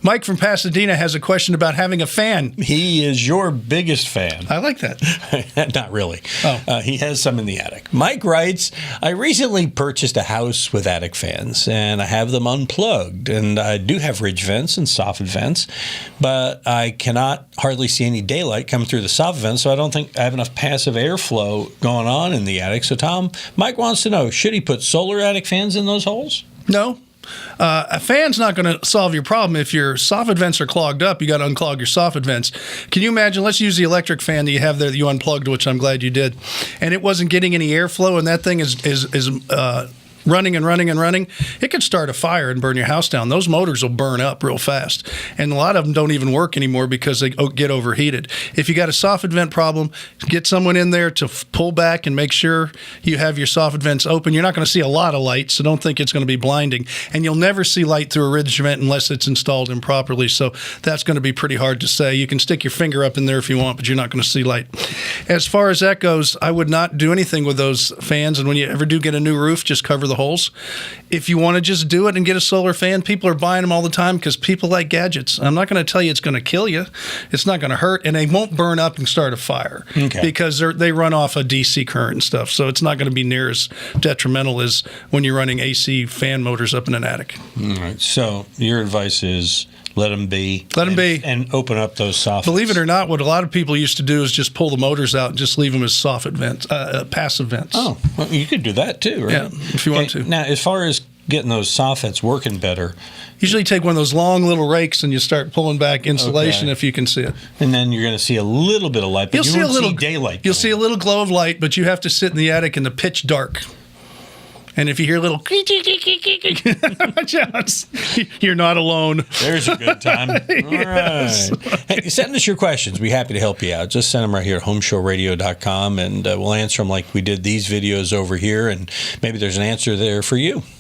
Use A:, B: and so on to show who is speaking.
A: Mike from Pasadena has a question about having a fan.
B: He is your biggest fan.
A: I like that.
B: Not really.
A: Oh.
B: He has some in the attic. Mike writes, I recently purchased a house with attic fans, and I have them unplugged. And I do have ridge vents and soffit vents, but I cannot hardly see any daylight coming through the soffit vents, so I don't think I have enough passive airflow going on in the attic. So, Tom, Mike wants to know, should he put solar attic fans in those holes?
A: No. A fan's not going to solve your problem. If your soffit vents are clogged up, you got to unclog your soffit vents. Can you imagine? Let's use the electric fan that you have there that you unplugged, which I'm glad you did, and it wasn't getting any airflow, and that thing is running and running and running. It could start a fire and burn your house down. Those motors will burn up real fast, and a lot of them don't even work anymore because they get overheated. If you got a soffit vent problem, get someone in there to pull back and make sure you have your soffit vents open. You're not going to see a lot of light, so don't think it's going to be blinding, and you'll never see light through a ridge vent unless it's installed improperly, so that's going to be pretty hard to say. You can stick your finger up in there if you want, but you're not going to see light. As far as that goes, I would not do anything with those fans, and when you ever do get a new roof, just cover the holes. If you want to just do it and get a solar fan, people are buying them all the time because people like gadgets. I'm not going to tell you it's going to kill you. It's not going to hurt, and they won't burn up and start a fire because they run off a DC current and stuff. So it's not going to be near as detrimental as when you're running AC fan motors up in an attic.
B: All right. So your advice is let them be.
A: Let them be.
B: And open up those soffits.
A: Believe it or not, what a lot of people used to do is just pull the motors out and just leave them as soffit vents, passive vents.
B: Oh, well, you could do that too, right?
A: Yeah, if you want to.
B: Now, as far as getting those soffits working better,
A: usually take one of those long little rakes and you start pulling back insulation if you can see it.
B: And then you're going to see a little bit of light, but you won't see daylight.
A: You'll see a little glow of light, but you have to sit in the attic in the pitch dark. And if you hear a little watch out. You're not alone.
B: There's a good time.
A: Yes.
B: All right. Hey, send us your questions. We'd be happy to help you out. Just send them right here at HomeShowRadio.com, and we'll answer them like we did these videos over here, and maybe there's an answer there for you.